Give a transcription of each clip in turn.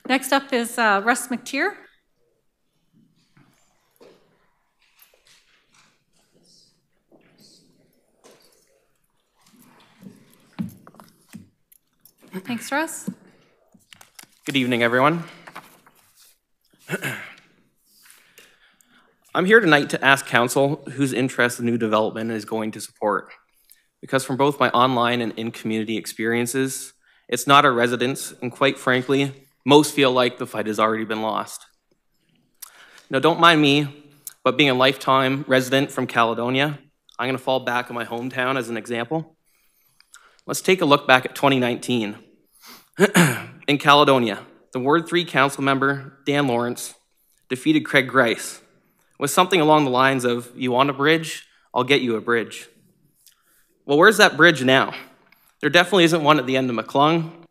Next up is Russ McTear. Thanks, Russ. Good evening, everyone. I'm here tonight to ask Council whose interest the new development is going to support. Because from both my online and in-community experiences, it's not our residents, and quite frankly, most feel like the fight has already been lost. Now, don't mind me, but being a lifetime resident from Caledonia, I'm going to fall back on my hometown as an example. Let's take a look back at 2019. In Caledonia, the Ward 3 council member, Dan Lawrence, defeated Craig Grice with something along the lines of, "You want a bridge? I'll get you a bridge." Well, where's that bridge now? There definitely isn't one at the end of McClung,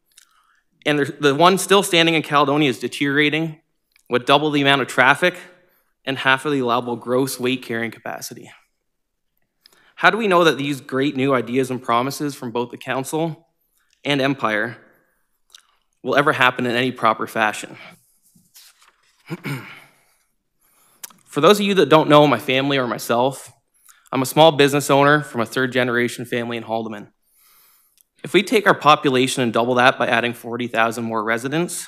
and the one still standing in Caledonia is deteriorating with double the amount of traffic and half of the allowable gross weight carrying capacity. How do we know that these great new ideas and promises from both the council and Empire will ever happen in any proper fashion? For those of you that don't know my family or myself, I'm a small business owner from a third-generation family in Haldimand. If we take our population and double that by adding 40,000 more residents,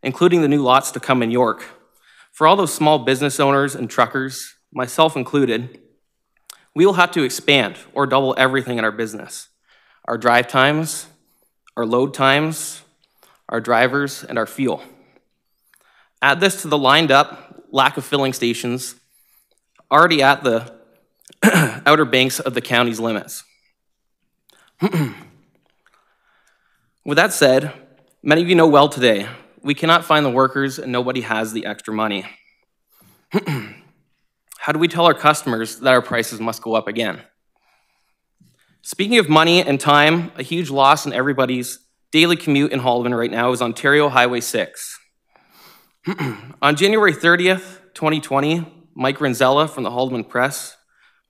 including the new lots to come in York, for all those small business owners and truckers, myself included, we will have to expand or double everything in our business. Our drive times, our load times, our drivers, and our fuel. Add this to the lined up lack of filling stations already at the outer banks of the county's limits. With that said, many of you know well today, we cannot find the workers and nobody has the extra money. How do we tell our customers that our prices must go up again? Speaking of money and time, a huge loss in everybody's daily commute in Haldimand right now is Ontario Highway 6. On January 30th, 2020, Mike Renzella from the Haldimand Press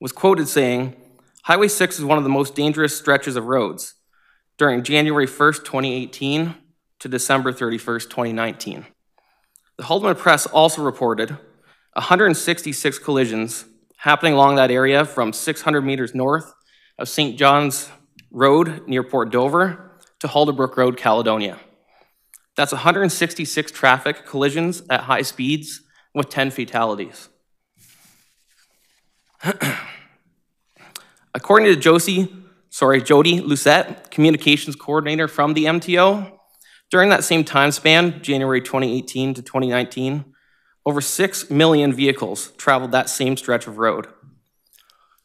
was quoted saying, "Highway 6 is one of the most dangerous stretches of roads during January 1st, 2018 to December 31st, 2019. The Haldimand Press also reported 166 collisions happening along that area from 600 meters north of St. John's Road near Port Dover to Halderbrook Road, Caledonia. That's 166 traffic collisions at high speeds with 10 fatalities. According to Jody Lucette, communications coordinator from the MTO, during that same time span, January 2018 to 2019, over 6 million vehicles traveled that same stretch of road.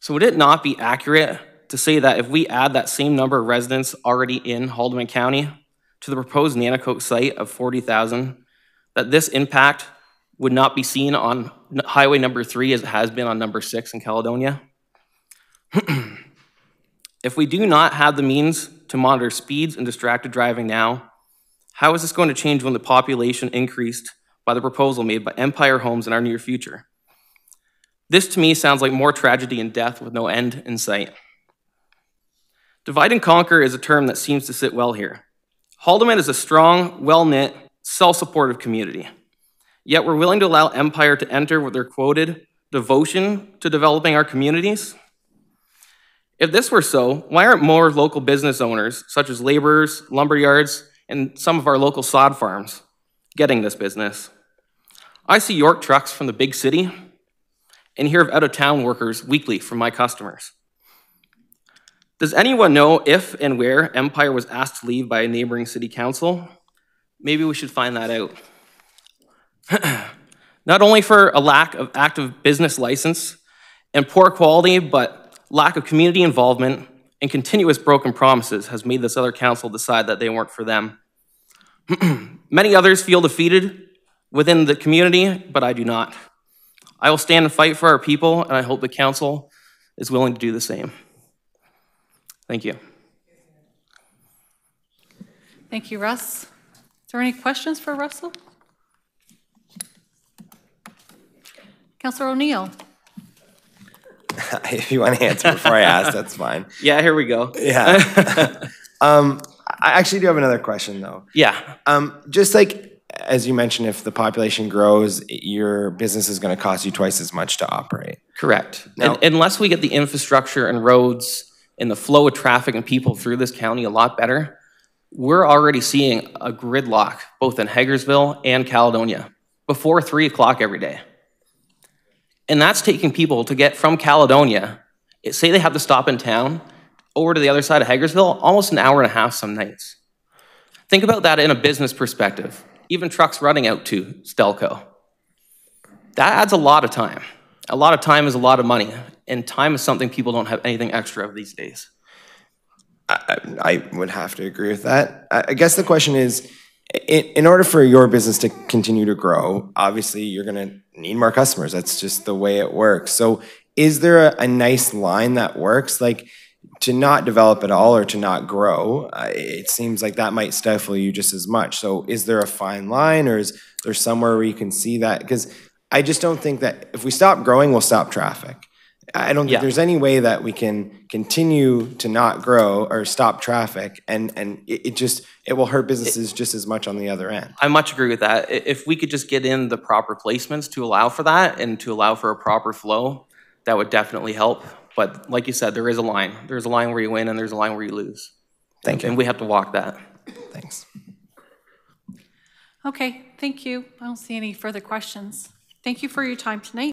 So would it not be accurate to say that if we add that same number of residents already in Haldimand County to the proposed Nanticoke site of 40,000, that this impact would not be seen on highway number 3 as it has been on number 6 in Caledonia? If we do not have the means to monitor speeds and distracted driving now, how is this going to change when the population increased by the proposal made by Empire Homes in our near future? This to me sounds like more tragedy and death with no end in sight. Divide and conquer is a term that seems to sit well here. Haldimand is a strong, well-knit, self-supportive community. Yet we're willing to allow Empire to enter with their quoted devotion to developing our communities. If this were so, why aren't more local business owners, such as laborers, lumberyards, and some of our local sod farms, getting this business? I see York trucks from the big city and hear of out-of-town workers weekly from my customers. Does anyone know if and where Empire was asked to leave by a neighboring city council? Maybe we should find that out. Not only for a lack of active business license and poor quality, but lack of community involvement and continuous broken promises has made this other council decide that they weren't for them. Many others feel defeated within the community, but I do not. I will stand and fight for our people, and I hope the council is willing to do the same. Thank you. Thank you, Russ. Is there any questions for Russell? Councillor O'Neill. If you want to answer before I ask, that's fine. Yeah, here we go. Yeah. I actually do have another question, though. Yeah. Just like as you mentioned, if the population grows, your business is going to cost you twice as much to operate. Correct. Now- And unless we get the infrastructure and roads and the flow of traffic and people through this county a lot better, we're already seeing a gridlock both in Hagersville and Caledonia before 3 o'clock every day. And that's taking people to get from Caledonia, say they have to stop in town, over to the other side of Hagersville, almost an hour and a half some nights. Think about that in a business perspective. Even trucks running out to Stelco. That adds a lot of time. A lot of time is a lot of money, and time is something people don't have anything extra of these days. I would have to agree with that. I guess the question is, in order for your business to continue to grow, obviously you're going to need more customers. That's just the way it works. So is there a nice line that works? Like, to not develop at all or to not grow, it seems like that might stifle you just as much. So is there a fine line, or is there somewhere where you can see that? Because I just don't think that if we stop growing, we'll stop traffic. I don't think there's any way that we can continue to not grow or stop traffic, and it will hurt businesses just as much on the other end. I much agree with that. If we could just get in the proper placements to allow for that and to allow for a proper flow, that would definitely help. But like you said, there is a line. There's a line where you win and there's a line where you lose. Thank you. And we have to walk that. Thanks. Okay, thank you. I don't see any further questions. Thank you for your time tonight.